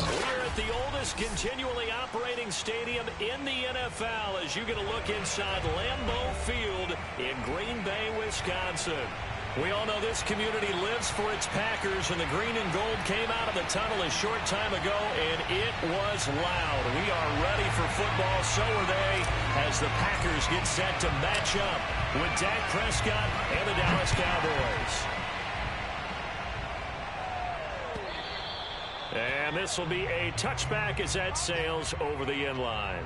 We're at the oldest continually operating stadium in the NFL as you get a look inside Lambeau Field in Green Bay, Wisconsin. We all know this community lives for its Packers, and the green and gold came out of the tunnel a short time ago, and it was loud. We are ready for football, so are they, as the Packers get set to match up with Dak Prescott and the Dallas Cowboys. And this will be a touchback as that sails over the end line.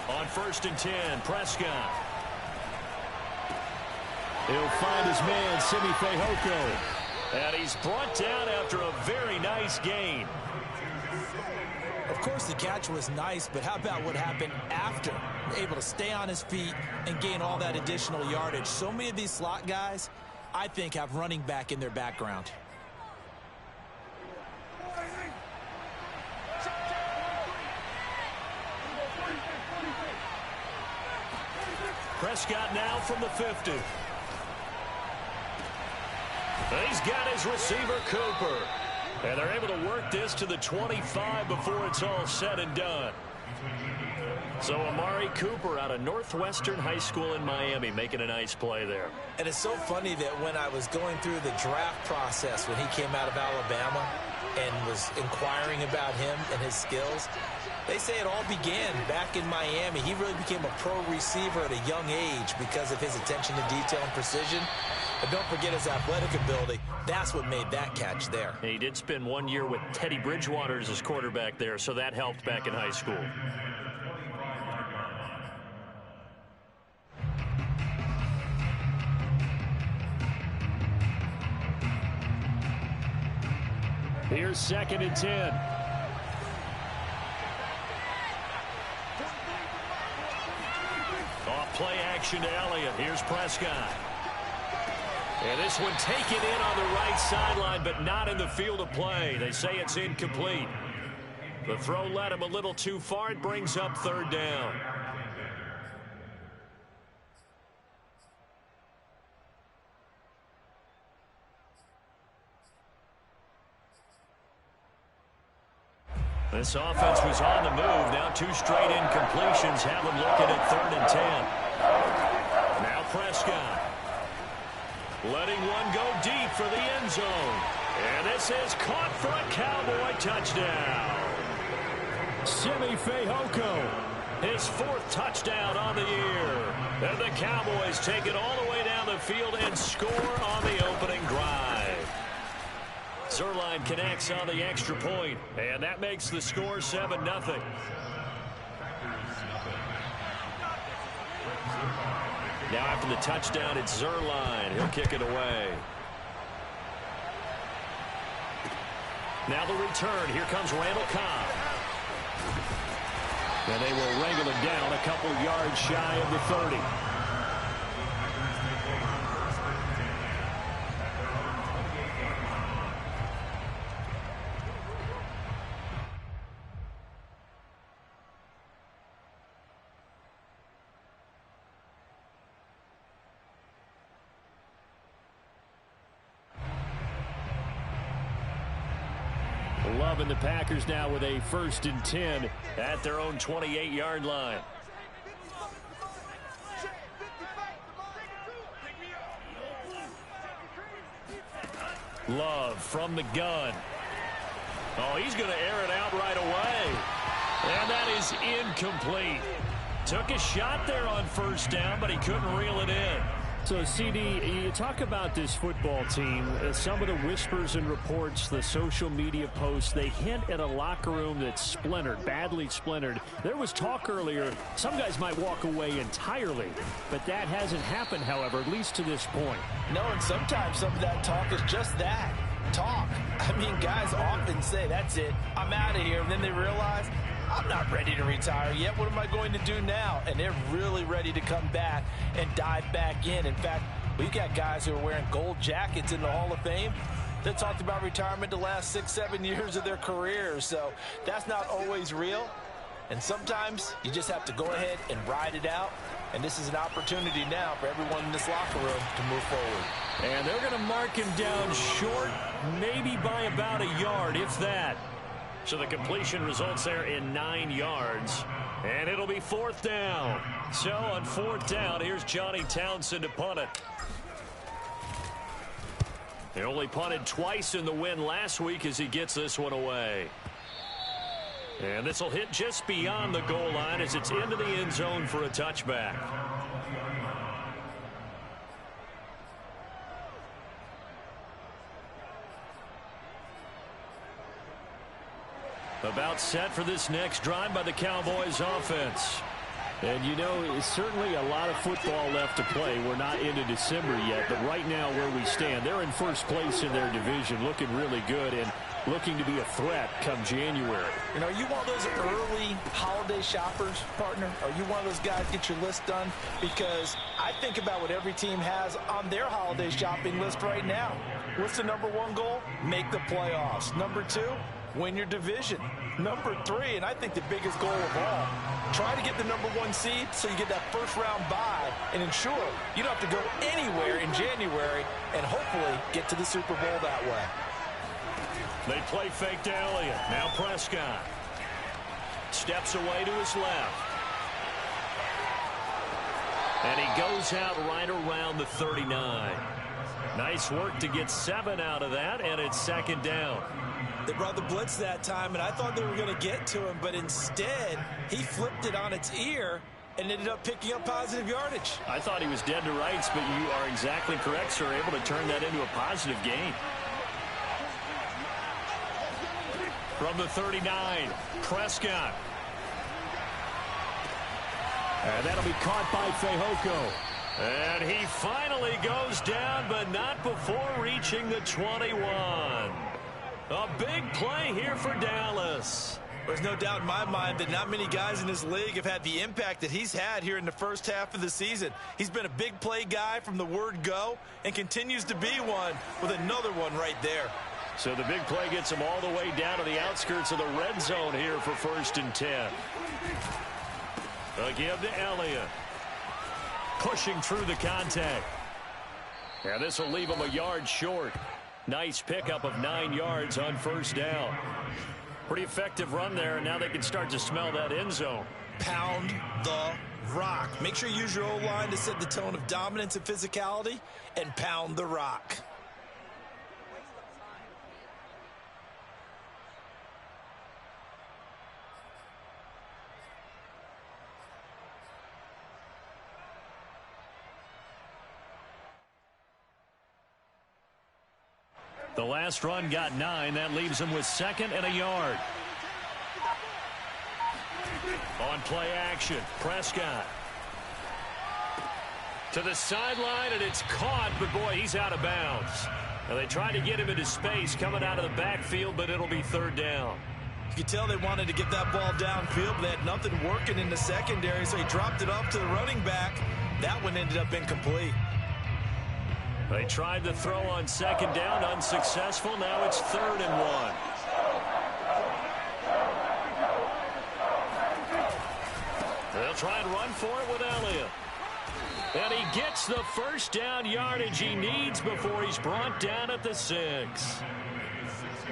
On 1st and 10, Prescott. He'll find his man, Simi Fehoko. And he's brought down after a very nice gain. Of course, the catch was nice, but how about what happened after? Able to stay on his feet and gain all that additional yardage. So many of these slot guys, I think, have running back in their background. Prescott now from the 50. He's got his receiver, Cooper. And they're able to work this to the 25 before it's all said and done. So Amari Cooper out of Northwestern High School in Miami making a nice play there. And it's so funny that when I was going through the draft process when he came out of Alabama and was inquiring about him and his skills, they say it all began back in Miami. He really became a pro receiver at a young age because of his attention to detail and precision. But don't forget his athletic ability. That's what made that catch there. He did spend 1 year with Teddy Bridgewater as his quarterback there, so that helped back in high school. Here's 2nd and 10. Off play action to Elliott. Here's Prescott. And this one taken in on the right sideline, but not in the field of play. They say it's incomplete. The throw led him a little too far. It brings up 3rd down. This offense was on the move. Now 2 straight incompletions have them looking at 3rd and 10. Now Prescott. Letting one go deep for the end zone. And this is caught for a Cowboy touchdown. Simi Fehoko, his 4th touchdown on the year. And the Cowboys take it all the way down the field and score on the opening drive. Zerline connects on the extra point, and that makes the score 7-0. Now after the touchdown, it's Zerline. He'll kick it away. Now the return. Here comes Randall Cobb. And they will wrangle him down a couple yards shy of the 30. And the Packers now with a 1st and 10 at their own 28-yard line. Love from the gun. Oh, he's going to air it out right away. And that is incomplete. Took a shot there on 1st down, but he couldn't reel it in. So, CD, you talk about this football team, some of the whispers and reports, the social media posts, they hint at a locker room that's splintered, badly splintered. There was talk earlier, some guys might walk away entirely, but that hasn't happened, however, at least to this point. No, and sometimes some of that talk is just that. talk. I mean, guys often say, that's it, I'm out of here. And then they realize, I'm not ready to retire yet. What am I going to do now? And they're really ready to come back and dive back in. In fact, we've got guys who are wearing gold jackets in the Hall of Fame that talked about retirement the last 6-7 years of their careers. So that's not always real. And sometimes you just have to go ahead and ride it out. And this is an opportunity now for everyone in this locker room to move forward. And they're going to mark him down short, maybe by about a yard, if that. So the completion results there in 9 yards. And it'll be 4th down. So on 4th down, here's Johnny Townsend to punt it. He only punted twice in the win last week as he gets this one away. And this will hit just beyond the goal line as it's into the end zone for a touchback. About set for this next drive by the Cowboys offense. And, you know, it's certainly a lot of football left to play. We're not into December yet, but right now where we stand, they're in first place in their division, looking really good and looking to be a threat come January. You know, are you one of those early holiday shoppers, partner? Are you one of those guys get your list done? Because I think about what every team has on their holiday shopping list right now. What's the #1 goal? Make the playoffs. #2, win your division. #3, and I think the biggest goal of all, try to get the #1 seed so you get that first-round bye and ensure you don't have to go anywhere in January and hopefully get to the Super Bowl that way. They play fake to Elliott. Now Prescott. Steps away to his left. And he goes out right around the 39. Nice work to get 7 out of that, and it's 2nd down. They brought the blitz that time, and I thought they were going to get to him, but instead, he flipped it on its ear and ended up picking up positive yardage. I thought he was dead to rights, but you are exactly correct, sir. Able to turn that into a positive gain. From the 39, Prescott. And that'll be caught by Fehoko. And he finally goes down, but not before reaching the 21. A big play here for Dallas. There's no doubt in my mind that not many guys in this league have had the impact that he's had here in the first half of the season. He's been a big play guy from the word go and continues to be one with another one right there. So the big play gets him all the way down to the outskirts of the red zone here for 1st and 10. A give to Elliott. Pushing through the contact. And this will leave him a yard short. Nice pickup of 9 yards on 1st down. Pretty effective run there, and now they can start to smell that end zone. Pound the rock. Make sure you use your O-line to set the tone of dominance and physicality, and pound the rock. The last run got 9. That leaves him with 2nd and a yard. On play action, Prescott. To the sideline, and it's caught, but boy, he's out of bounds. And they tried to get him into space coming out of the backfield, but it'll be 3rd down. You could tell they wanted to get that ball downfield, but they had nothing working in the secondary, so he dropped it off to the running back. That one ended up incomplete. They tried to throw on 2nd down, unsuccessful. Now it's 3rd and 1. They'll try and run for it with Elliott. And he gets the 1st down yardage he needs before he's brought down at the 6.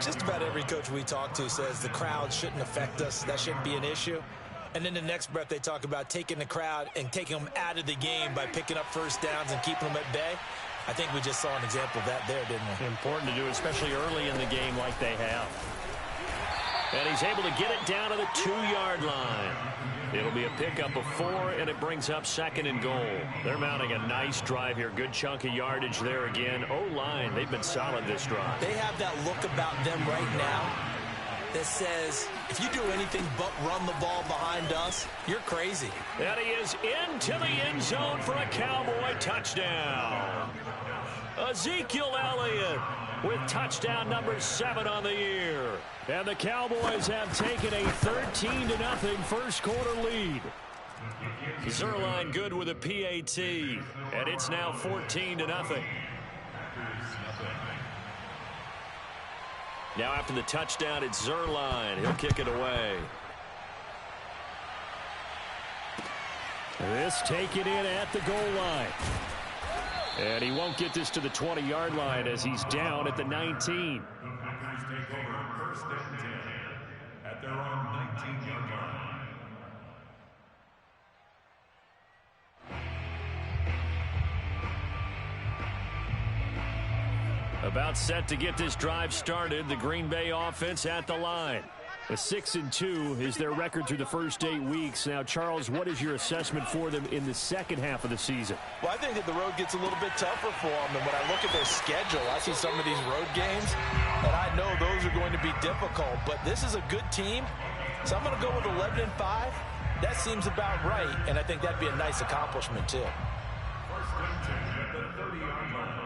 Just about every coach we talk to says the crowd shouldn't affect us. That shouldn't be an issue. And then the next breath they talk about taking the crowd and taking them out of the game by picking up 1st downs and keeping them at bay. I think we just saw an example of that there, didn't we? Important to do, especially early in the game like they have. And he's able to get it down to the 2-yard line. It'll be a pickup of 4, and it brings up 2nd and goal. They're mounting a nice drive here. Good chunk of yardage there again. O-line, they've been solid this drive. They have that look about them right now that says, if you do anything but run the ball behind us, you're crazy. And he is into the end zone for a Cowboy touchdown. Ezekiel Elliott with touchdown number 7 on the year. And the Cowboys have taken a 13-0 first quarter lead. Zerline good with a PAT, and it's now 14-0. Now after the touchdown, it's Zerline. He'll kick it away. This taken in at the goal line. And he won't get this to the 20-yard line as he's down at the 19. Packers take over 1st and 10 at their own 19-yard line. About set to get this drive started. The Green Bay offense at the line. A 6-2 is their record through the first 8 weeks. Now, Charles, what is your assessment for them in the second half of the season? Well, I think that the road gets a little bit tougher for them. And when I look at their schedule, I see some of these road games, and I know those are going to be difficult. But this is a good team, so I'm going to go with 11-5. That seems about right, and I think that'd be a nice accomplishment, too. 1st and 10 at the 30-yard line.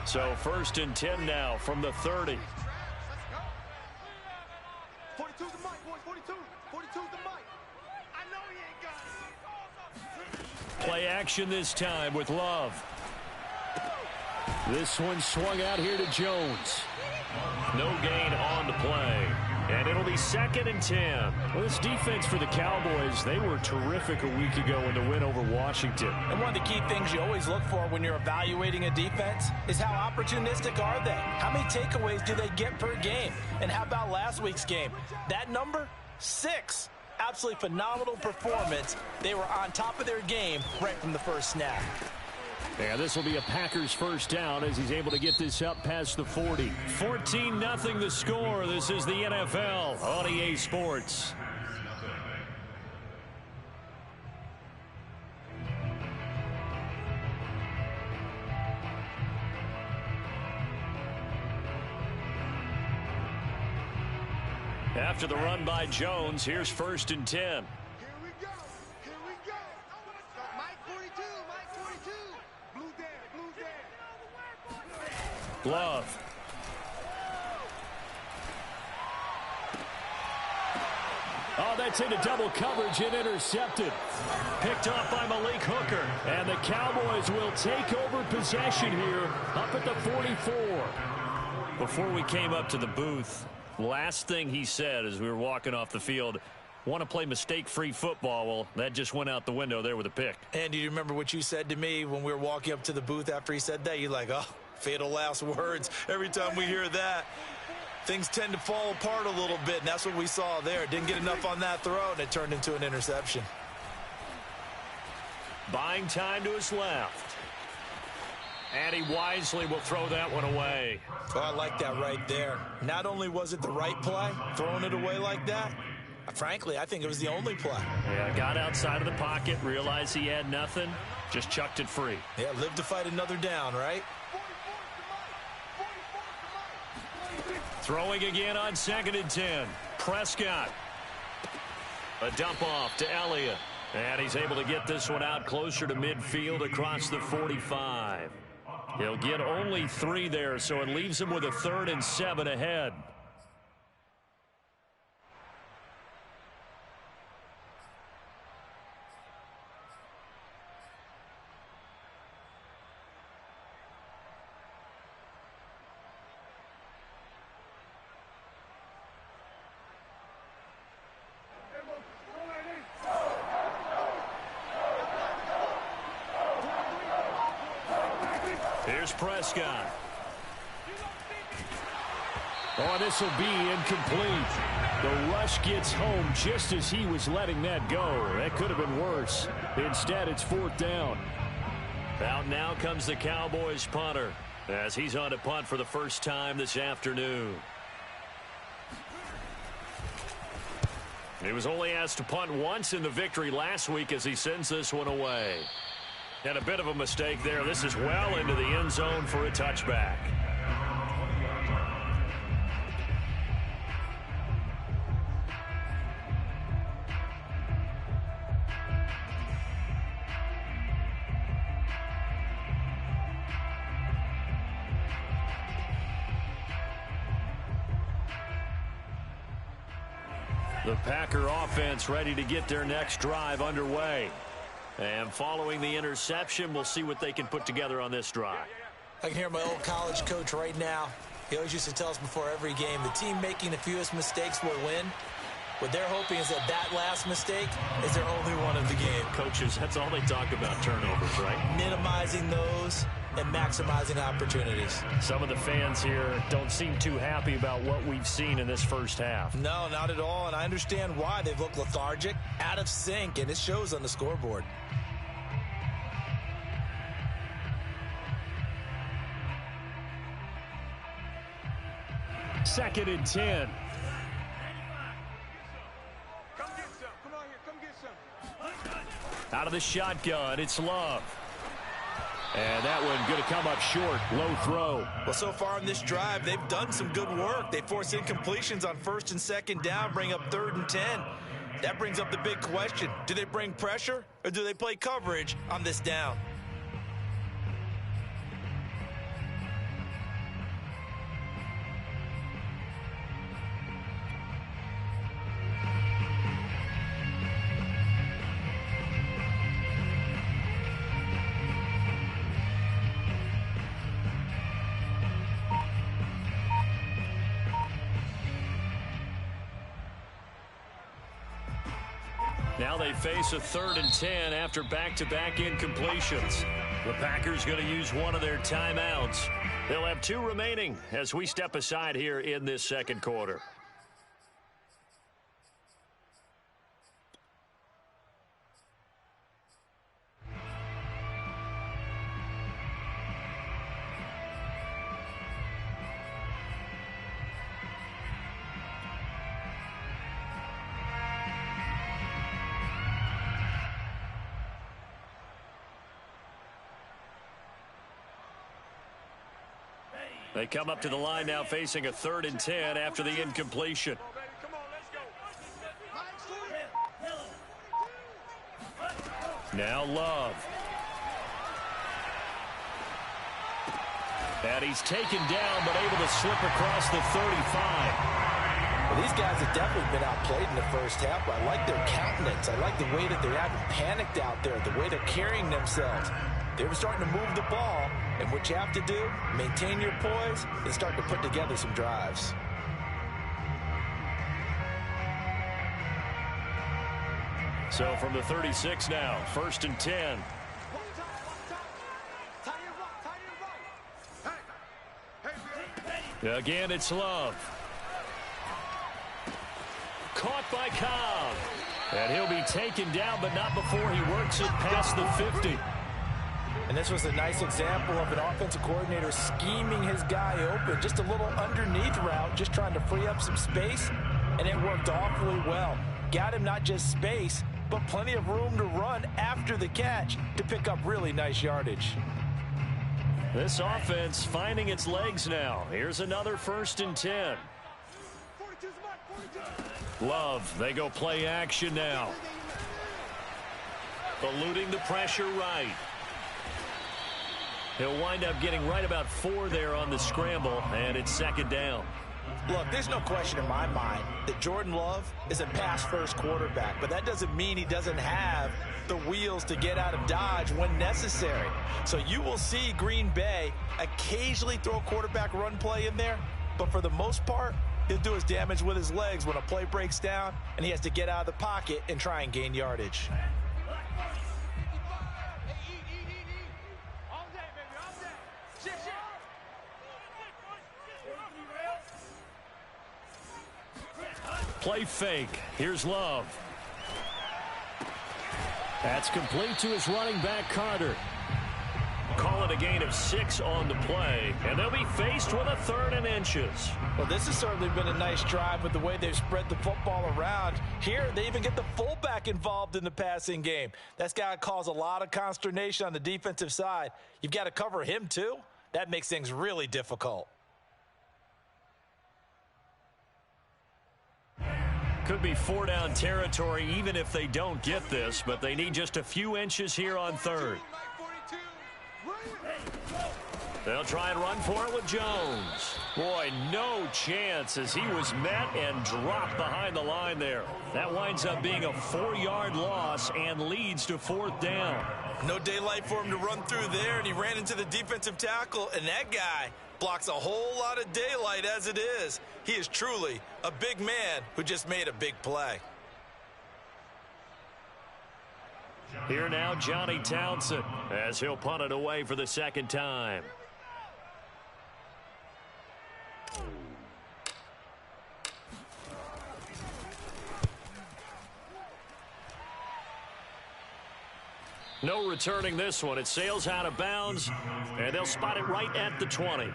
So 1st and 10 now from the 30. 42's the mic, boys. 42. 42's the mic. I know he ain't got it. Play action this time with Love. This one swung out here to Jones. No gain on the play. And it'll be 2nd and 10. Well, this defense for the Cowboys, they were terrific a week ago in the win over Washington. And one of the key things you always look for when you're evaluating a defense is how opportunistic are they? How many takeaways do they get per game? And how about last week's game? That number, 6. Absolutely phenomenal performance. They were on top of their game right from the first snap. And this will be a Packers first down as he's able to get this up past the 40. 14-0 the score. This is the NFL on EA Sports. After the run by Jones, here's 1st and 10. Here we go. Here we go. Mike 42. Mike 42. Blue there. Blue there. Love. Oh, that's into double coverage and intercepted. Picked off by Malik Hooker. And the Cowboys will take over possession here up at the 44. Before we came up to the booth, last thing he said as we were walking off the field, want to play mistake-free football. Well, that just went out the window there with a pick. And do you remember what you said to me when we were walking up to the booth after he said that? You're like, oh, fatal last words. Every time we hear that, things tend to fall apart a little bit, and that's what we saw there. Didn't get enough on that throw, and it turned into an interception. Buying time to his left. And he wisely will throw that one away. Oh, I like that right there. Not only was it the right play, throwing it away like that, frankly, I think it was the only play. Yeah, got outside of the pocket, realized he had nothing, just chucked it free. Yeah, live to fight another down, right? Throwing again on 2nd and 10. Prescott. A dump off to Elliott. And he's able to get this one out closer to midfield across the 45. He'll get only 3 there, so it leaves him with a 3rd and 7 ahead. Here's Prescott. Oh, this will be incomplete. The rush gets home just as he was letting that go. That could have been worse. Instead, it's 4th down. Out now comes the Cowboys punter as he's on to punt for the first time this afternoon. He was only asked to punt once in the victory last week as he sends this one away. And a bit of a mistake there. This is well into the end zone for a touchback. The Packer offense ready to get their next drive underway. And following the interception, we'll see what they can put together on this drive. I can hear my old college coach right now. He always used to tell us before every game, the team making the fewest mistakes will win. What they're hoping is that last mistake is their only one of the game. Coaches, that's all they talk about, turnovers, right? Minimizing those and maximizing opportunities. Some of the fans here don't seem too happy about what we've seen in this first half. No, not at all, and I understand why. They've looked lethargic, out of sync, and it shows on the scoreboard. Second and 10. Come get some. Come on here. Come get some. Out of the shotgun, it's Love. And that one going to come up short. Low throw. Well, so far on this drive, they've done some good work. They force incompletions on first and second down, bring up 3rd and 10. That brings up the big question. Do they bring pressure or do they play coverage on this down? Now they face a 3rd and 10 after back-to-back incompletions. The Packers going to use one of their timeouts. They'll have 2 remaining as we step aside here in this second quarter. They come up to the line now facing a 3rd and 10 after the incompletion. Come on, let's go. Now Love. And he's taken down but able to slip across the 35. Well, these guys have definitely been outplayed in the first half, but I like their countenance. I like the way that they haven't panicked out there, the way they're carrying themselves. They were starting to move the ball, and what you have to do, maintain your poise and start to put together some drives. So from the 36 now, 1st and 10. Again, it's Love. Caught by Cobb. And he'll be taken down, but not before he works it past the 50. And this was a nice example of an offensive coordinator scheming his guy open. Just a little underneath route, just trying to free up some space, and it worked awfully well. Got him not just space, but plenty of room to run after the catch to pick up really nice yardage. This offense finding its legs now. Here's another 1st and 10. Love, they go play action now. Eluding the pressure right. He'll wind up getting right about 4 there on the scramble, and it's 2nd down. Look, there's no question in my mind that Jordan Love is a pass-first quarterback, but that doesn't mean he doesn't have the wheels to get out of Dodge when necessary. So you will see Green Bay occasionally throw a quarterback run play in there, but for the most part, he'll do his damage with his legs when a play breaks down and he has to get out of the pocket and try and gain yardage. Play fake. Here's Love. That's complete to his running back, Carter. Call it a gain of 6 on the play, and they'll be faced with a 3rd and inches. Well, this has certainly been a nice drive with the way they've spread the football around. Here, they even get the fullback involved in the passing game. That's got to cause a lot of consternation on the defensive side. You've got to cover him, too. That makes things really difficult. Could be 4-down territory even if they don't get this, but they need just a few inches here on 3rd. They'll try and run for it with Jones. Boy, no chance as he was met and dropped behind the line there. That winds up being a 4-yard loss and leads to 4th down. No daylight for him to run through there, and he ran into the defensive tackle, and that guy blocks a whole lot of daylight as it is. He is truly a big man who just made a big play. Here now, Johnny Townsend, as he'll punt it away for the second time. No returning this one. It sails out of bounds, and they'll spot it right at the 20.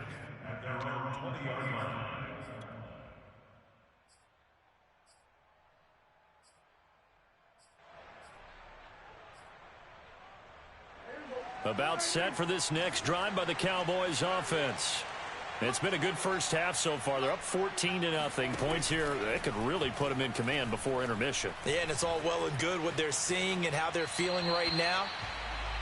About set for this next drive by the Cowboys offense. It's been a good first half so far. They're up 14-0. Points here, that could really put them in command before intermission. Yeah, and it's all well and good what they're seeing and how they're feeling right now.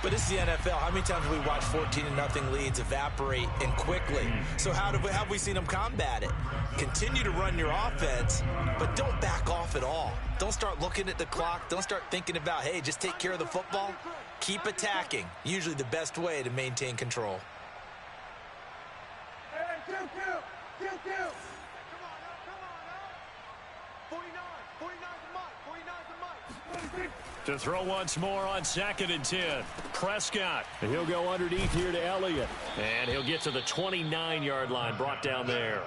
But it's the NFL. How many times have we watched 14-0 leads evaporate and quickly? So how have we seen them combat it? Continue to run your offense, but don't back off at all. Don't start looking at the clock. Don't start thinking about, hey, just take care of the football. Keep attacking. Usually the best way to maintain control. Come on now. 49's the mic. To throw once more on 2nd and 10. Prescott. And he'll go underneath here to Elliott. And he'll get to the 29-yard line, brought down there.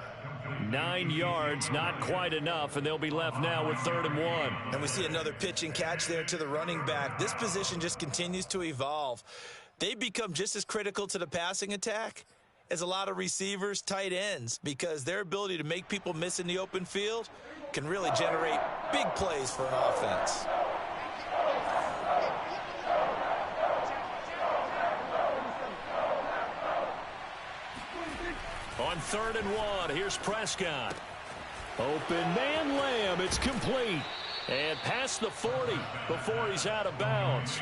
9 yards, not quite enough, and they'll be left now with 3rd and 1. And we see another pitch and catch there to the running back. This position just continues to evolve. They become just as critical to the passing attack as a lot of receivers, tight ends, because their ability to make people miss in the open field can really generate big plays for an offense. On 3rd and 1, here's Prescott. Open man, Lamb. It's complete. And past the 40 before he's out of bounds.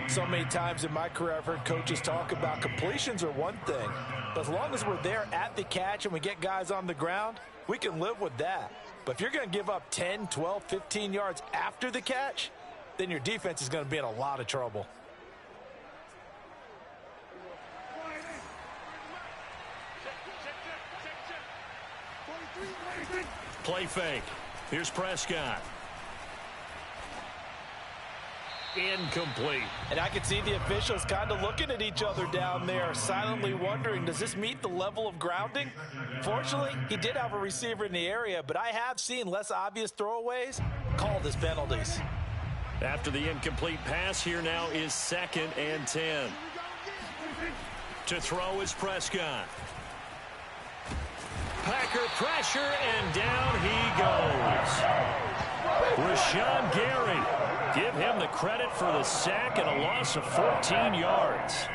So many times in my career I've heard coaches talk about completions are one thing, but as long as we're there at the catch and we get guys on the ground, we can live with that. But if you're going to give up 10, 12, 15 yards after the catch, then your defense is going to be in a lot of trouble. Play fake. Here's Prescott. Incomplete. And I can see the officials kind of looking at each other down there, silently wondering, does this meet the level of grounding? Fortunately, he did have a receiver in the area, but I have seen less obvious throwaways called as penalties. After the incomplete pass, here now is 2nd and 10. To throw is Prescott. Packer pressure, and down he goes. Rashawn Gary. Give him the credit for the sack and a loss of 14 yards.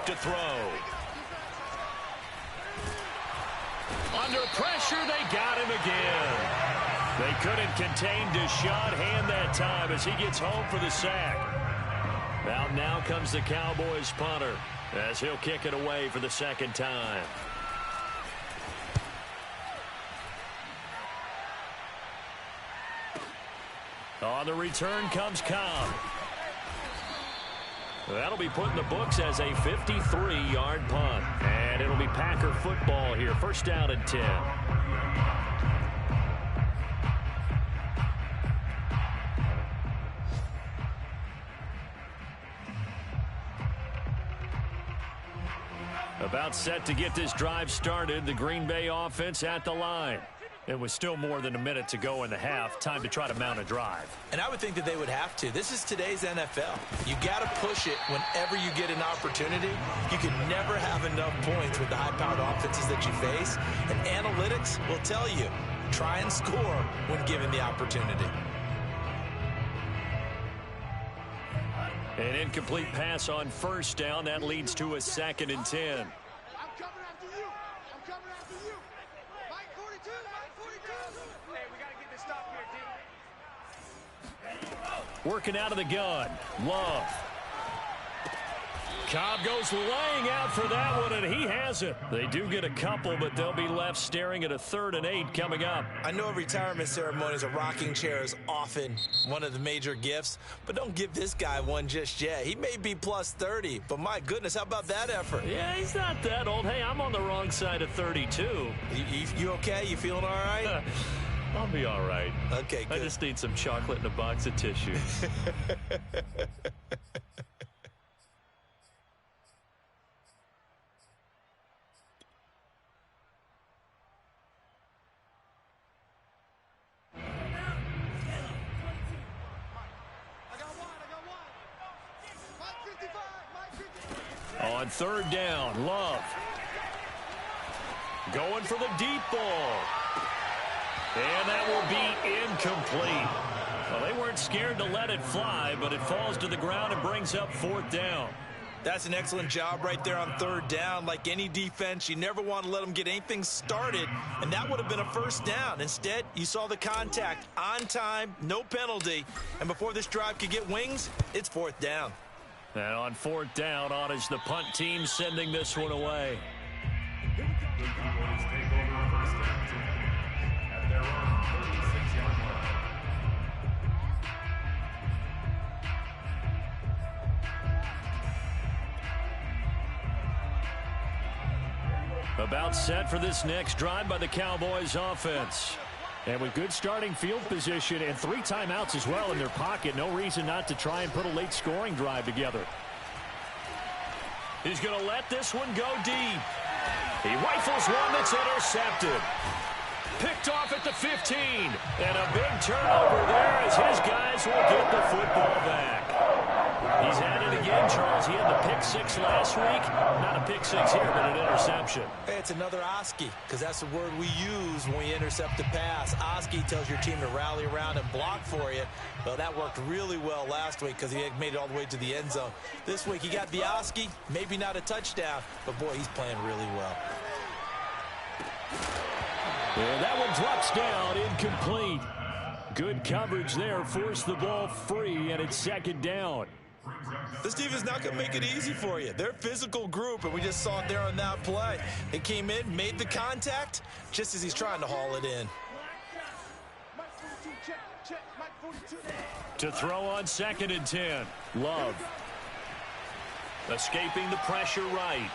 To throw. Under pressure, they got him again. They couldn't contain Deshaun Hand that time as he gets home for the sack. Now comes the Cowboys punter as he'll kick it away for the second time. On the return comes Cobb. That'll be put in the books as a 53-yard punt. And it'll be Packer football here. 1st down and 10. About set to get this drive started, the Green Bay offense at the line. It was still more than a minute to go in the half. Time to try to mount a drive. And I would think that they would have to. This is today's NFL. You got to push it whenever you get an opportunity. You can never have enough points with the high-powered offenses that you face. And analytics will tell you, try and score when given the opportunity. An incomplete pass on first down. That leads to a 2nd and 10. I'm coming after you. I'm coming after you. Mike 42, Mike 42. Hey, we got to get this stop here, D. Working out of the gun. Love. Cobb goes laying out for that one, and he has it. They do get a couple, but they'll be left staring at a 3rd and 8 coming up. I know retirement ceremonies, a rocking chair is often one of the major gifts, but don't give this guy one just yet. He may be plus 30, but my goodness, how about that effort? Yeah, he's not that old. Hey, I'm on the wrong side of 32. You okay? You feeling all right? I'll be all right. Okay, good. I just need some chocolate and a box of tissue. On 3rd down, Love. Going for the deep ball. And that will be incomplete. Well, they weren't scared to let it fly, but it falls to the ground and brings up 4th down. That's an excellent job right there on 3rd down. Like any defense, you never want to let them get anything started, and that would have been a 1st down. Instead, you saw the contact on time, no penalty, and before this drive could get wings, it's 4th down. And on 4th down, on is the punt team sending this one away. The Cowboys take over first and 10 at their own 36-yard line. About set for this next drive by the Cowboys offense. And with good starting field position and 3 timeouts as well in their pocket, no reason not to try and put a late scoring drive together. He's going to let this one go deep. He rifles one that's intercepted. Picked off at the 15. And a big turnover there as his guys will get the football back. He's had it again, Charles. He had the pick 6 last week. Not a pick 6 here, but an interception. Hey, it's another Oski, because that's the word we use when we intercept a pass. Oski tells your team to rally around and block for you. Well, that worked really well last week because he had made it all the way to the end zone. This week, he got the Oski, maybe not a touchdown, but, boy, he's playing really well. And that one drops down, incomplete. Good coverage there, forced the ball free, and it's 2nd down. This defense not going to make it easy for you. They're a physical group, and we just saw it there on that play. They came in, made the contact, just as he's trying to haul it in. To throw on 2nd and 10. Love. Escaping the pressure right.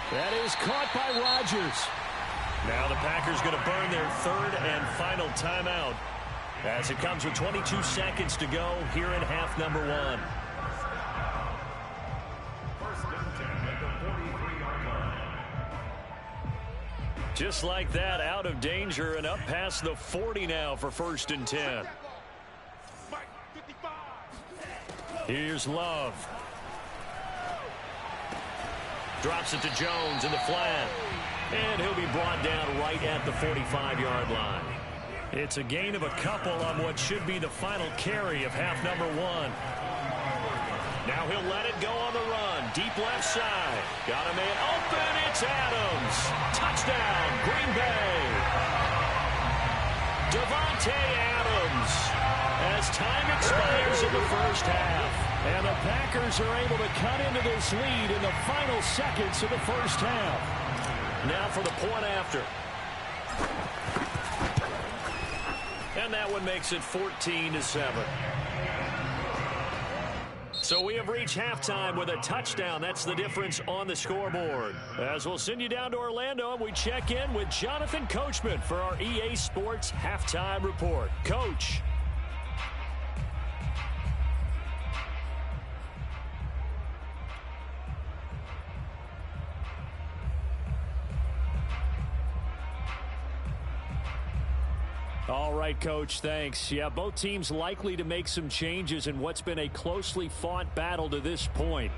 That is caught by Rodgers. Now the Packers going to burn their 3rd and final timeout as it comes with 22 seconds to go here in half number 1. First and 10 at the 43-yard line. Just like that, out of danger and up past the 40 now for 1st and 10. Here's Love. Drops it to Jones in the flat. And he'll be brought down right at the 45-yard line. It's a gain of a couple on what should be the final carry of half number 1. Now he'll let it go on the run. Deep left side. Got a man open. It's Adams. Touchdown, Green Bay. Devontae Adams. As time expires in the first half. And the Packers are able to cut into this lead in the final seconds of the first half. Now for the point after. And that one makes it 14-7. So we have reached halftime with a touchdown. That's the difference on the scoreboard. As we'll send you down to Orlando, and we check in with Jonathan Coachman for our EA Sports Halftime Report. Coach. right, Coach. Thanks. Yeah, both teams likely to make some changes in what's been a closely fought battle to this point.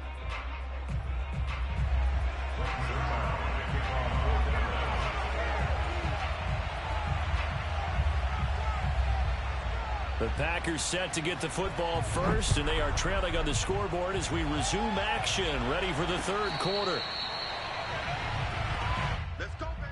The Packers set to get the football first, and they are trailing on the scoreboard as we resume action, ready for the third quarter. Let's go, baby.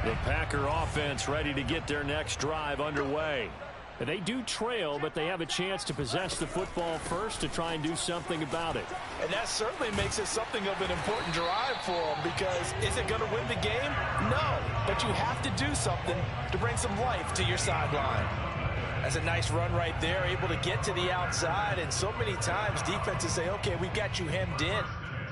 The Packer offense ready to get their next drive underway. And they do trail, but they have a chance to possess the football first to try and do something about it. And that certainly makes it something of an important drive for them, because is it going to win the game? No, but you have to do something to bring some life to your sideline. That's a nice run right there, able to get to the outside, and so many times defenses say, okay, we've got you hemmed in.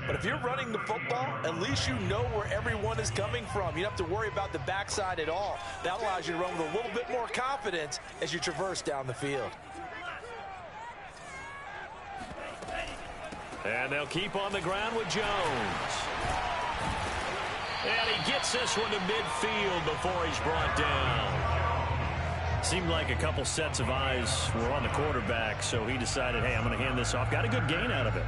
But if you're running the football, at least you know where everyone is coming from. You don't have to worry about the backside at all. That allows you to run with a little bit more confidence as you traverse down the field. And they'll keep on the ground with Jones. And he gets this one to midfield before he's brought down. Seemed like a couple sets of eyes were on the quarterback, so he decided, hey, I'm going to hand this off. Got a good gain out of it.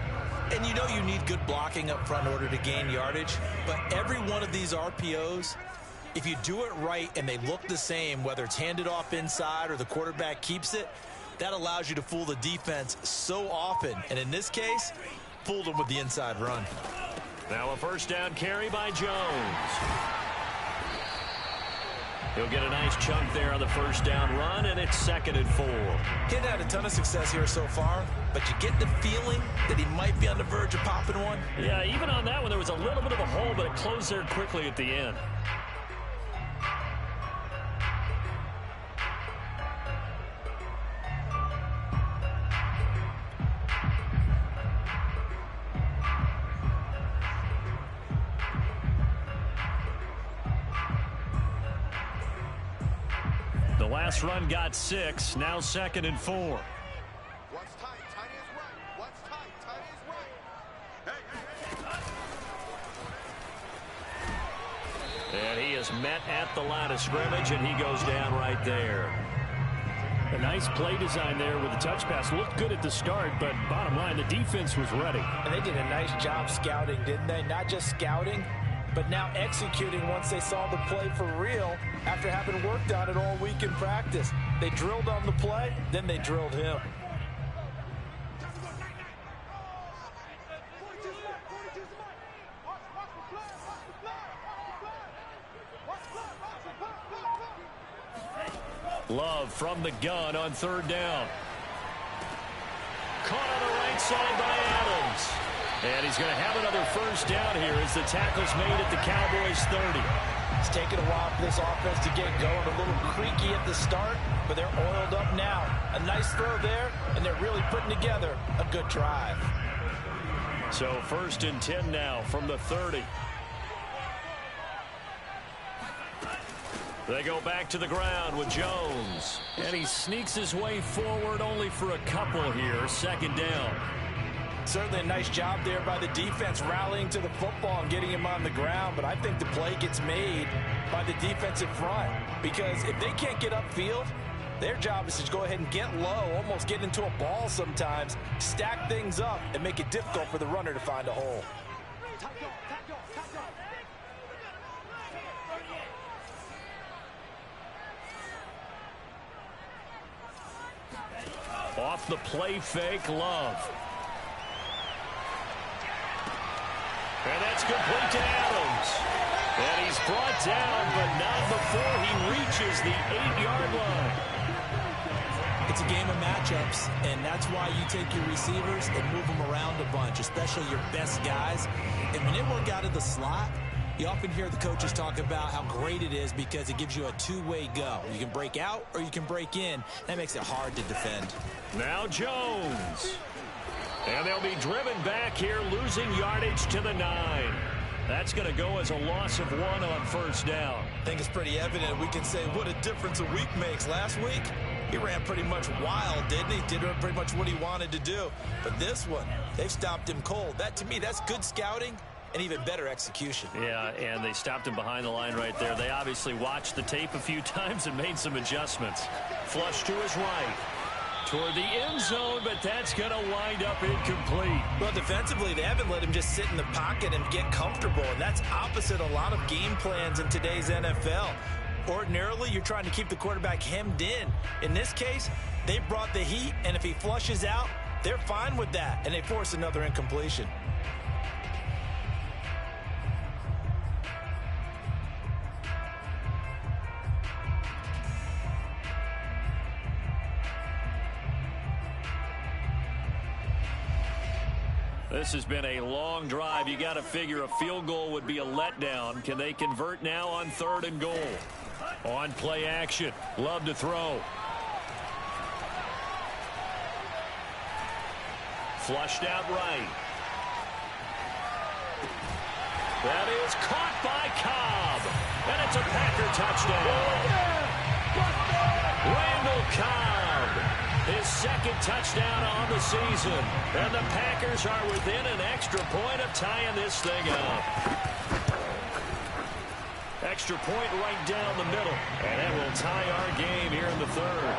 And you know you need good blocking up front in order to gain yardage, but every one of these RPOs, if you do it right and they look the same, whether it's handed off inside or the quarterback keeps it, that allows you to fool the defense so often. And in this case, fooled them with the inside run. Now a first down carry by Jones. He'll get a nice chunk there on the first down run, and it's 2nd and 4. He hadn't had a ton of success here so far, but you get the feeling that he might be on the verge of popping one. Yeah, even on that one, there was a little bit of a hole, but it closed there quickly at the end. The last run got 6, now 2nd and 4. What's tight? Tight is right. What's tight? Tight is right. Hey. And he is met at the line of scrimmage, and he goes down right there. A nice play design there with the touch pass. Looked good at the start, but bottom line, the defense was ready. And they did a nice job scouting, didn't they? Not just scouting, but now executing once they saw the play for real after having worked on it all week in practice. They drilled on the play, then they drilled him. Love from the gun on 3rd down. Caught on the right side by Adams. And he's going to have another first down here as the tackle's made at the Cowboys 30. It's taken a while for this offense to get going. A little creaky at the start, but they're oiled up now. A nice throw there, and they're really putting together a good drive. So 1st and 10 now from the 30. They go back to the ground with Jones. And he sneaks his way forward only for a couple here. 2nd down. Certainly a nice job there by the defense rallying to the football and getting him on the ground, but I think the play gets made by the defensive front, because if they can't get upfield, their job is to go ahead and get low, almost get into a ball sometimes, stack things up, and make it difficult for the runner to find a hole. Off the play fake, Love. And that's complete to Adams. And he's brought down, but not before he reaches the 8-yard line. It's a game of matchups, and that's why you take your receivers and move them around a bunch, especially your best guys. And when they work out of the slot, you often hear the coaches talk about how great it is because it gives you a two-way go. You can break out or you can break in. That makes it hard to defend. Now Jones. And they'll be driven back here, losing yardage to the 9. That's going to go as a loss of 1 on 1st down. I think it's pretty evident. We can say what a difference a week makes. Last week, He ran pretty much wild, didn't he? Did pretty much what he wanted to do. But this one, they've stopped him cold. That, to me, that's good scouting and even better execution. Yeah, and they stopped him behind the line right there. They obviously watched the tape a few times and made some adjustments. Flush to his right. Toward the end zone, but that's going to wind up incomplete. Well, defensively, they haven't let him just sit in the pocket and get comfortable, and that's opposite a lot of game plans in today's NFL. Ordinarily, you're trying to keep the quarterback hemmed in. In this case, they brought the heat, and if he flushes out, they're fine with that, and they force another incompletion. This has been a long drive. You got to figure a field goal would be a letdown. Can they convert now on 3rd and goal? On play action. Love to throw. Flushed out right. That is caught by Cobb. And it's a Packer touchdown. Randall Cobb. His 2nd touchdown on the season. And the Packers are within an extra point of tying this thing up. Extra point right down the middle. And that will tie our game here in the 3rd.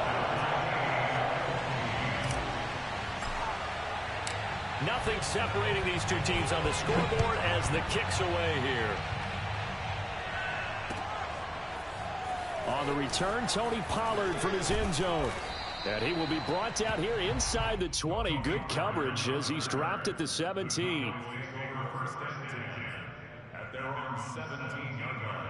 Nothing separating these two teams on the scoreboard as the kick's away here. On the return, Tony Pollard from his end zone. And he will be brought down here inside the 20. Good coverage as he's dropped at the 17. At their own 17-yard line.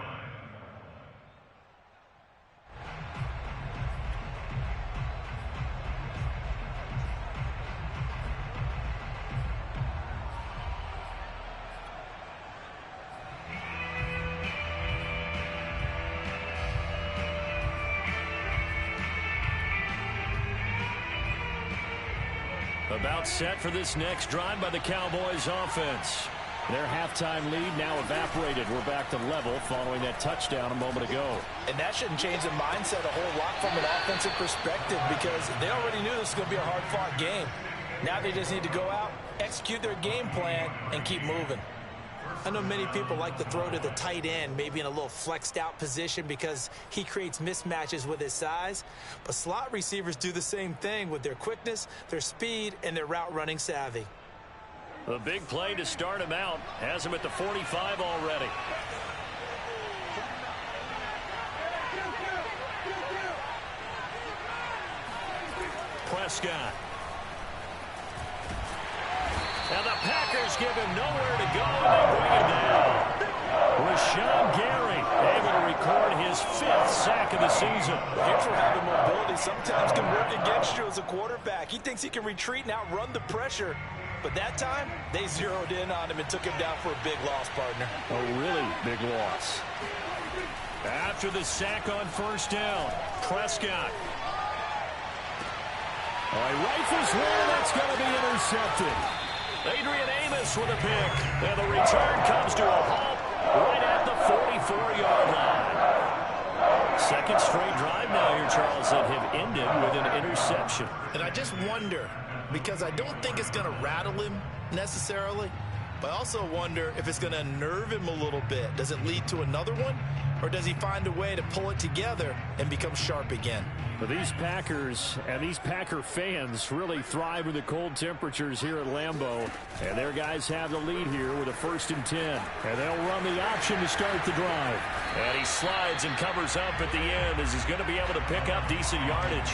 About set for this next drive by the Cowboys offense. Their halftime lead now evaporated. We're back to level following that touchdown a moment ago. And that shouldn't change the mindset a whole lot from an offensive perspective because they already knew this was going to be a hard-fought game. Now they just need to go out, execute their game plan, and keep moving. I know many people like to throw to the tight end, maybe in a little flexed out position because he creates mismatches with his size. But slot receivers do the same thing with their quickness, their speed, and their route running savvy. A big play to start him out. Has him at the 45 already. Prescott. And the Packers give him nowhere to go, and they bring him down. Rashawn Gary able to record his 5th sack of the season. Here's where having mobility sometimes can work against you as a quarterback. He thinks he can retreat and outrun the pressure. But that time, they zeroed in on him and took him down for a big loss, partner. A really big loss. After the sack on 1st down, Prescott. He rifles one. That's going to be intercepted. Adrian Amos with a pick. And the return comes to a halt right at the 44-yard line. 2nd straight drive now here, Charles, that have ended with an interception. And I just wonder, because I don't think it's going to rattle him necessarily, but I also wonder if it's going to unnerve him a little bit. Does it lead to another one, or does he find a way to pull it together and become sharp again? But these Packers and these Packer fans really thrive in the cold temperatures here at Lambeau. And their guys have the lead here with a 1st and 10. And they'll run the option to start the drive. And he slides and covers up at the end as he's going to be able to pick up decent yardage.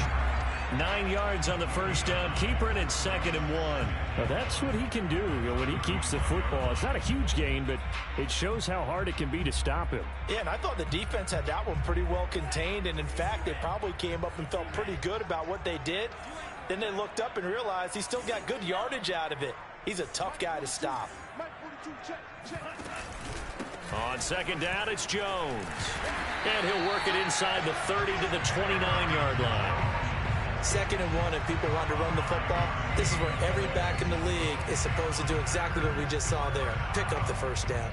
9 yards on the 1st down. Keeper and 2nd and 1. Well, that's what he can do when he keeps the football. It's not a huge gain, but it shows how hard it can be to stop him. Yeah, and I thought the defense had that one pretty well contained. And, in fact, they probably came up and felt pretty good about what they did. Then they looked up and realized he still got good yardage out of it. He's a tough guy to stop. On 2nd down, it's Jones. And he'll work it inside the 30 to the 29-yard line. 2nd and 1, and people want to run the football. This is where every back in the league is supposed to do exactly what we just saw there. Pick up the 1st down.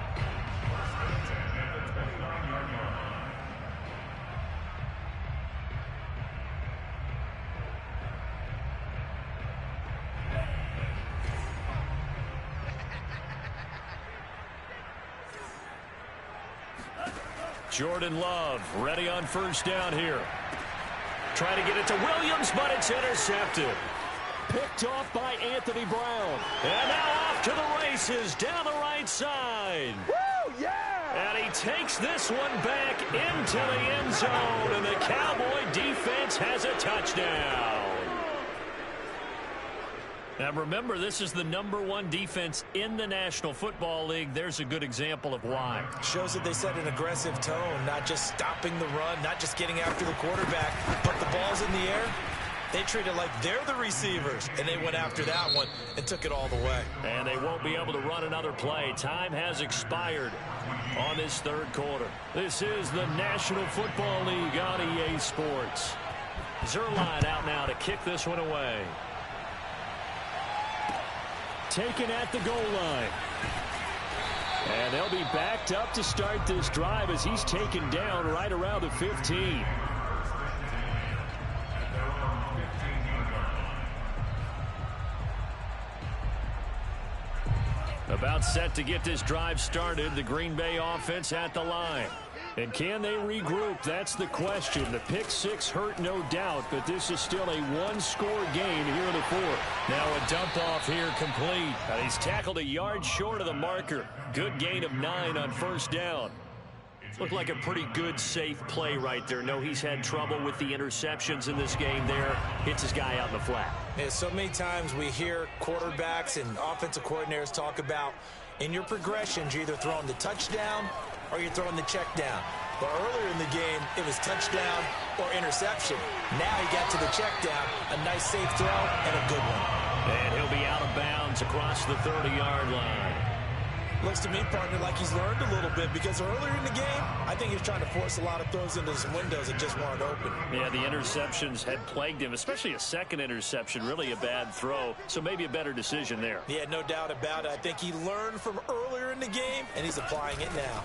Jordan Love ready on first down here. Trying to get it to Williams, but it's intercepted. Picked off by Anthony Brown. And now off to the races down the right side. Woo, yeah! And he takes this one back into the end zone, and the Cowboy defense has a touchdown. Now remember, this is the #1 defense in the National Football League. There's a good example of why. Shows that they set an aggressive tone, not just stopping the run, not just getting after the quarterback, but the ball's in the air. They treat it like they're the receivers, and they went after that one and took it all the way. And they won't be able to run another play. Time has expired on this third quarter. This is the National Football League on EA Sports. Zerline out now to kick this one away. Taken at the goal line. And they'll be backed up to start this drive as he's taken down right around the 15. About set to get this drive started. The Green Bay offense at the line. And can they regroup? That's the question. The pick six hurt, no doubt, but this is still a one-score game here in the fourth. Now a dump off here complete. And he's tackled a yard short of the marker. Good gain of 9 on first down. Looked like a pretty good, safe play right there. No, he's had trouble with the interceptions in this game there. Hits his guy out in the flat. Yeah, so many times we hear quarterbacks and offensive coordinators talk about in your progressions, you're either throwing the touchdown or you're throwing the check down. But earlier in the game, it was touchdown or interception. Now he got to the check down, a nice safe throw, and a good one. And he'll be out of bounds across the 30-yard line. Looks to me, partner, like he's learned a little bit because earlier in the game, I think he was trying to force a lot of throws into some windows that just weren't open. Yeah, the interceptions had plagued him, especially a second interception, really a bad throw. So maybe a better decision there. Yeah, no doubt about it. I think he learned from earlier in the game, and he's applying it now.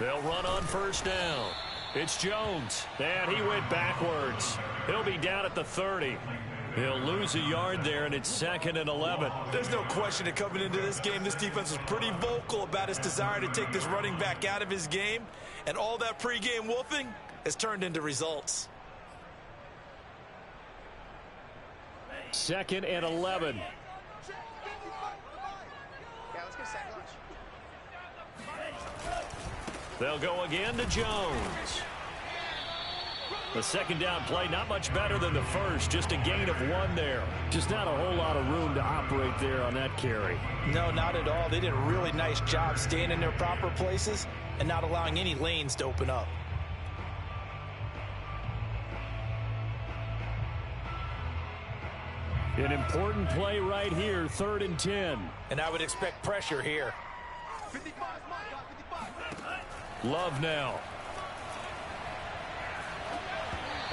They'll run on first down. It's Jones, and he went backwards. He'll be down at the 30. He'll lose a yard there, and it's 2nd and 11. There's no question that coming into this game, this defense was pretty vocal about its desire to take this running back out of his game, and all that pregame wolfing has turned into results. 2nd and 11. Yeah, let's get sack lunch. They'll go again to Jones. The second down play, not much better than the first. Just a gain of 1 there. Just not a whole lot of room to operate there on that carry. No, not at all. They did a really nice job staying in their proper places and not allowing any lanes to open up. An important play right here, 3rd and 10. And I would expect pressure here. 55, my God, 55. Love now.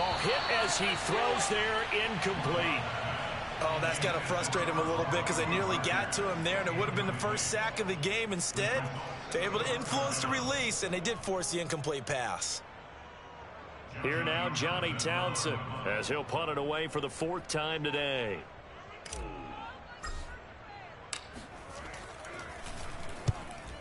Oh, hit as he throws there, incomplete. Oh, that's got to frustrate him a little bit because they nearly got to him there, and it would have been the first sack of the game. Instead, they're able to influence the release, and they did force the incomplete pass. Here now, Johnny Townsend, as he'll punt it away for the 4th time today.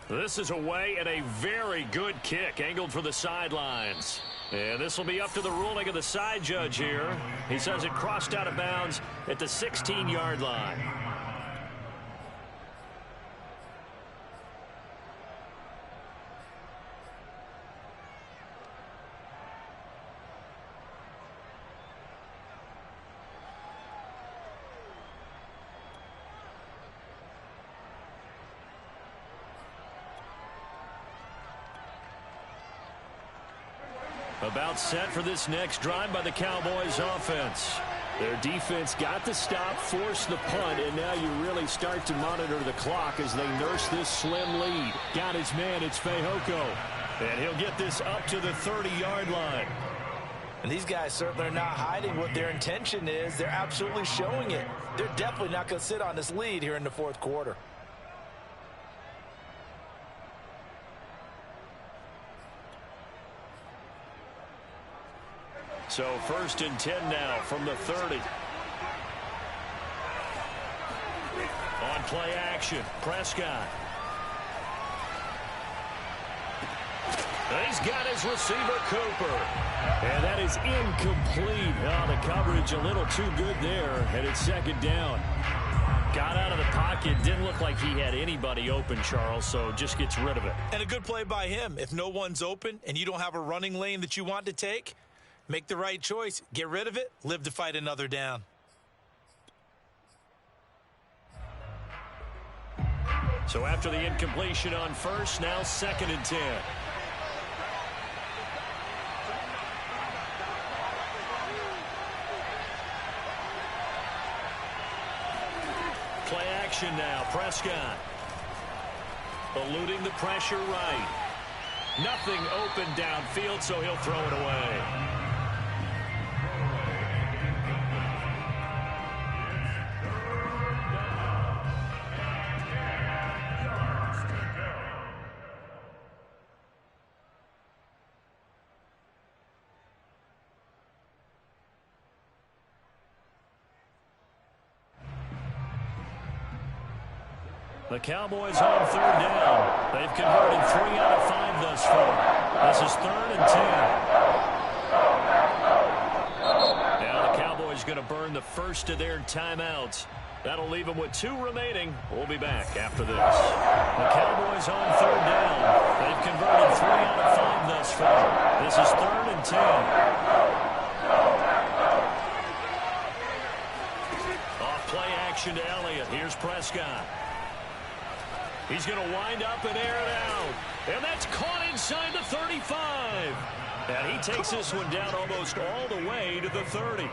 This is away, and a very good kick, angled for the sidelines. And this will be up to the ruling of the side judge here. He says it crossed out of bounds at the 16-yard line. About set for this next drive by the Cowboys offense. Their defense got the stop, forced the punt, and now you really start to monitor the clock as they nurse this slim lead. Got his man, it's Fehoko. And he'll get this up to the 30-yard line. And these guys certainly are not hiding what their intention is. They're absolutely showing it. They're definitely not going to sit on this lead here in the 4th quarter. So 1st and 10 now from the 30. On play action, Prescott. He's got his receiver, Cooper. And that is incomplete. Oh, the coverage a little too good there, and it's second down. Got out of the pocket. Didn't look like he had anybody open, Charles, so just gets rid of it. And a good play by him. If no one's open and you don't have a running lane that you want to take, make the right choice. Get rid of it. Live to fight another down. So after the incompletion on first, now 2nd and 10. Play action now. Prescott eluding the pressure right. Nothing open downfield, so he'll throw it away. The Cowboys on 3rd down. They've converted 3 out of 5 thus far. This is 3rd and 10. Now the Cowboys going to burn the first of their timeouts. That'll leave them with 2 remaining. We'll be back after this. The Cowboys on 3rd down. They've converted 3 out of 5 thus far. This is 3rd and 10. Off play action to Elliott. Here's Prescott. He's going to wind up and air it out. And that's caught inside the 35. And he takes this one down almost all the way to the 30.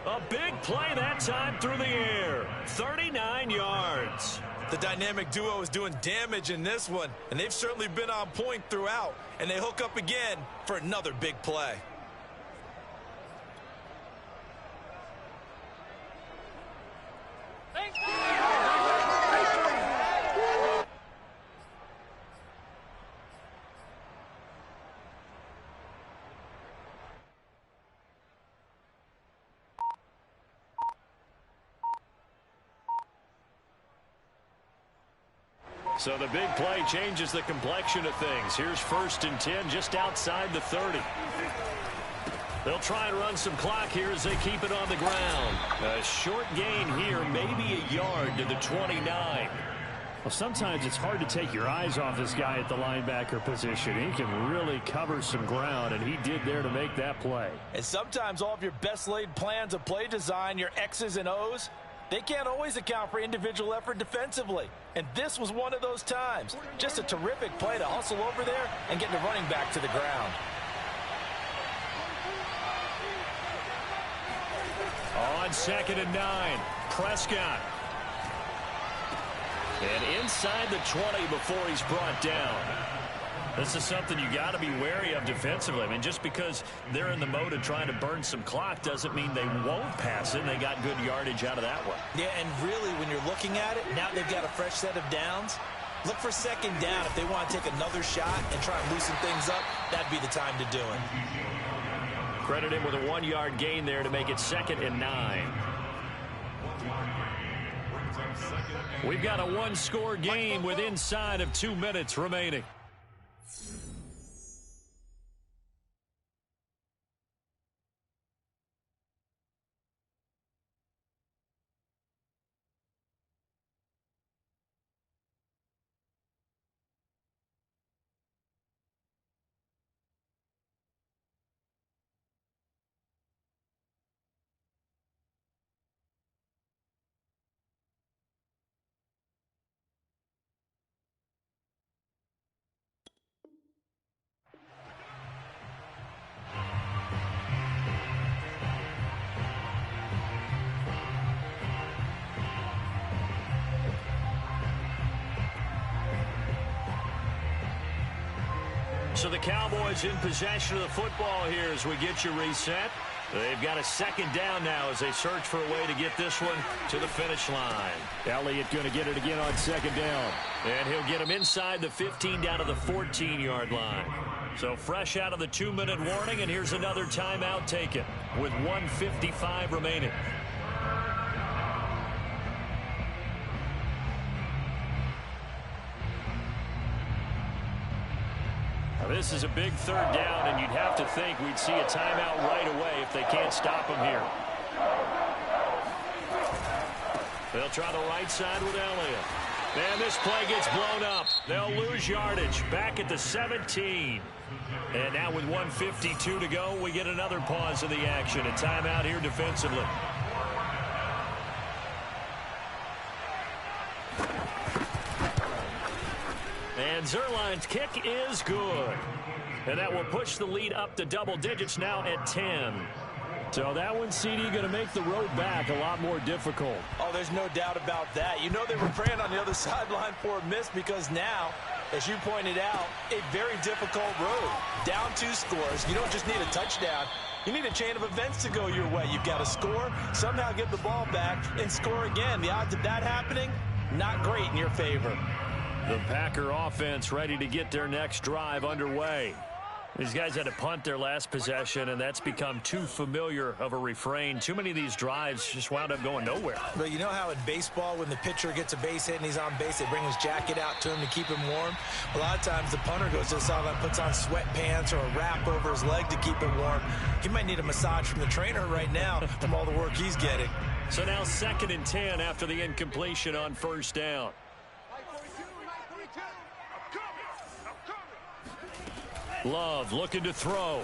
A big play that time through the air. 39 yards. The dynamic duo is doing damage in this one, and they've certainly been on point throughout. And they hook up again for another big play. So the big play changes the complexion of things. Here's 1st and 10 just outside the 30. They'll try and run some clock here as they keep it on the ground. A short gain here, maybe a yard to the 29. Well, sometimes it's hard to take your eyes off this guy at the linebacker position. He can really cover some ground, and he did there to make that play. And sometimes all of your best laid plans of play design, your X's and O's, they can't always account for individual effort defensively. And this was one of those times. Just a terrific play to hustle over there and get the running back to the ground. On 2nd and 9, Prescott. And inside the 20 before he's brought down. This is something you got to be wary of defensively. I mean, just because they're in the mode of trying to burn some clock doesn't mean they won't pass it. They got good yardage out of that one. Yeah, and really, when you're looking at it, now they've got a fresh set of downs. Look for 2nd down. If they want to take another shot and try and loosen things up, that'd be the time to do it. Credit him with a 1-yard gain there to make it 2nd and 9. We've got a 1-score game with inside of 2 minutes remaining. So the Cowboys in possession of the football here as we get you reset. They've got a 2nd down now as they search for a way to get this one to the finish line. Elliott going to get it again on 2nd down. And he'll get him inside the 15 down to the 14-yard line. So fresh out of the 2-minute warning, and here's another timeout taken with 1:55 remaining. This is a big third down, and you'd have to think we'd see a timeout right away if they can't stop him here. They'll try the right side with Elliott. And this play gets blown up. They'll lose yardage. Back at the 17. And now with 1:52 to go, we get another pause of the action. A timeout here defensively. And Zerline's kick is good. And that will push the lead up to double digits now at 10. So that one, CD, going to make the road back a lot more difficult. Oh, there's no doubt about that. You know they were praying on the other sideline for a miss because now, as you pointed out, a very difficult road. Down 2 scores. You don't just need a touchdown. You need a chain of events to go your way. You've got to score, somehow get the ball back, and score again. The odds of that happening, not great in your favor. The Packer offense ready to get their next drive underway. These guys had to punt their last possession, and that's become too familiar of a refrain. Too many of these drives just wound up going nowhere. But you know how in baseball, when the pitcher gets a base hit and he's on base, they bring his jacket out to him to keep him warm? A lot of times the punter goes to the sideline, puts on sweatpants or a wrap over his leg to keep him warm. He might need a massage from the trainer right now from all the work he's getting. So now 2nd and 10 after the incompletion on first down. Love looking to throw.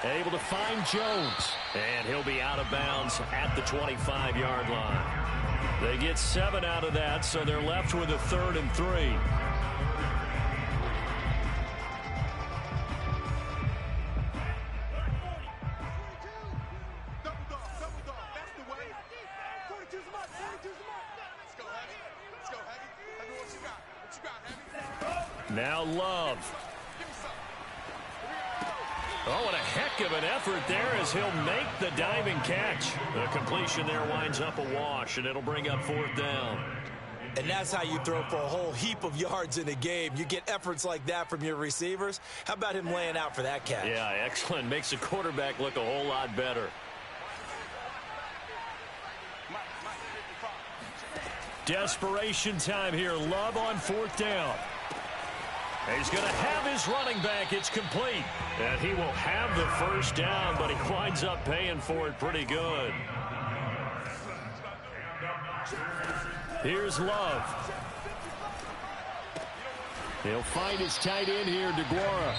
Able to find Jones. And he'll be out of bounds at the 25-yard line. They get 7 out of that, so they're left with a 3rd and 3. Now Love. Oh, what a heck of an effort there as he'll make the diving catch. The completion there winds up a wash, and it'll bring up 4th down. And that's how you throw for a whole heap of yards in a game. You get efforts like that from your receivers. How about him laying out for that catch? Yeah, excellent. Makes the quarterback look a whole lot better. Desperation time here. Love on 4th down. He's going to have his running back. It's complete. And he will have the first down, but he winds up paying for it pretty good. Here's Love. He'll find his tight end here, DeGuara.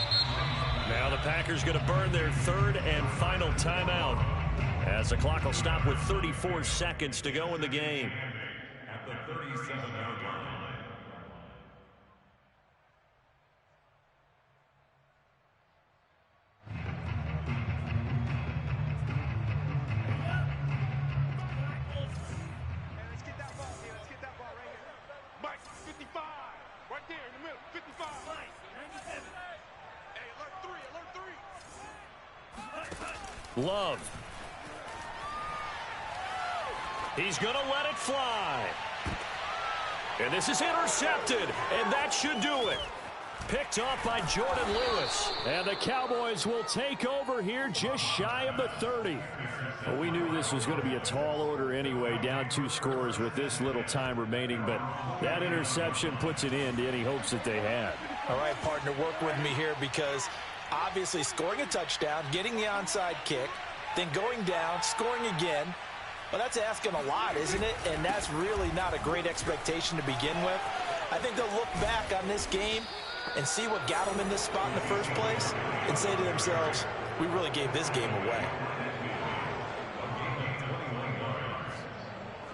Now the Packers going to burn their 3rd and final timeout as the clock will stop with 34 seconds to go in the game. At the 37-yard line. Love. He's going to let it fly. And this is intercepted, and that should do it. Picked off by Jordan Lewis. And the Cowboys will take over here just shy of the 30. Well, we knew this was going to be a tall order anyway, down 2 scores with this little time remaining, but that interception puts an end to any hopes that they had. All right, partner, work with me here because obviously scoring a touchdown, getting the onside kick, then going down, scoring again. Well, that's asking a lot, isn't it? And that's really not a great expectation to begin with. I think they'll look back on this game and see what got them in this spot in the first place and say to themselves, we really gave this game away.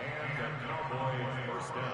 And the Cowboys first down.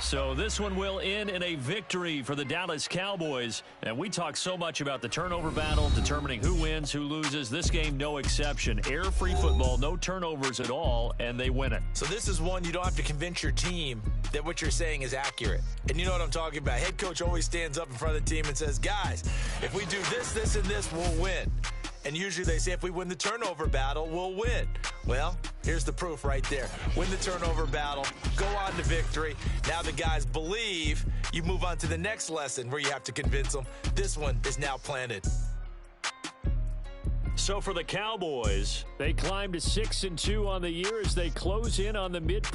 So this one will end in a victory for the Dallas Cowboys. And we talk so much about the turnover battle, determining who wins, who loses. This game, no exception. Error-free football, no turnovers at all, and they win it. So this is one you don't have to convince your team that what you're saying is accurate. And you know what I'm talking about. Head coach always stands up in front of the team and says, guys, if we do this, this, and this, we'll win. And usually they say if we win the turnover battle, we'll win. Well, here's the proof right there. Win the turnover battle, go on to victory. Now the guys believe. You move on to the next lesson where you have to convince them. This one is now planted. So for the Cowboys, they climb to 6-2 on the year as they close in on the midpoint.